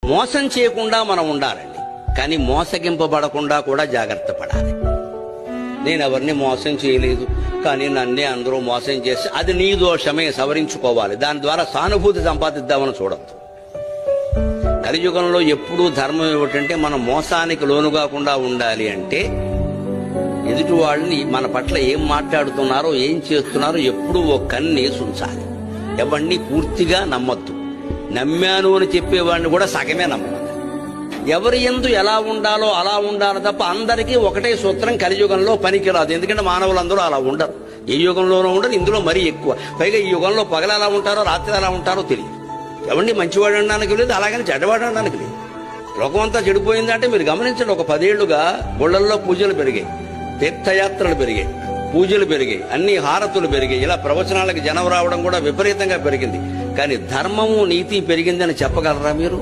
మోసం చేయకుండా మనం ఉండాలండి. కానీ మోసగింపబడకుండా కూడా జాగ్రత్త పడాలి. నేను ఎవరిని మోసం చేయలేదు, కానీ నన్నే అందరూ మోసం చేసి అది నీ దోషమే, సవరించుకోవాలి. దాని ద్వారా సానుభూతి సంపాదిద్దామని చూడద్దు. కలియుగంలో ఎప్పుడూ ధర్మం ఏమిటంటే మనం మోసానికి లోనుగాకుండా ఉండాలి. అంటే ఎదుటి వాళ్ళని మన పట్ల ఏం మాట్లాడుతున్నారో ఏం చేస్తున్నారో ఎప్పుడూ ఓ కన్నేసి ఉంచాలి. ఎవరిని పూర్తిగా నమ్మద్దు. నమ్మాను అని చెప్పేవాడిని కూడా సగమే నమ్మాలి. ఎవరి యందు ఎలా ఉండాలో అలా ఉండాలి తప్ప అందరికీ ఒకటే సూత్రం కలియుగంలో పనికిరాదు. ఎందుకంటే మానవులందరూ అలా ఉండరు. ఏ యుగంలోనూ ఉండరు, ఇందులో మరీ ఎక్కువ. పైగా ఈ యుగంలో పగలు ఎలా ఉంటారో రాత్రి ఎలా ఉంటారో తెలియదు. ఎవరిని మంచివాడు అనడానికి లేదు, అలాగని చెడ్డవాడు అనడానికి లేదు. లోకం అంతా చెడిపోయిందంటే మీరు గమనించండి. ఒక 10 ఏళ్లుగా గుళ్ళల్లో పూజలు పెరిగాయి, తీర్థయాత్రలు పెరిగాయి, పూజలు పెరిగాయి, అన్ని హారతులు పెరిగాయి. ఇలా ప్రవచనాలకు జనం రావడం కూడా విపరీతంగా పెరిగింది. కానీ ధర్మము నీతి పెరిగిందని చెప్పగలరా మీరు?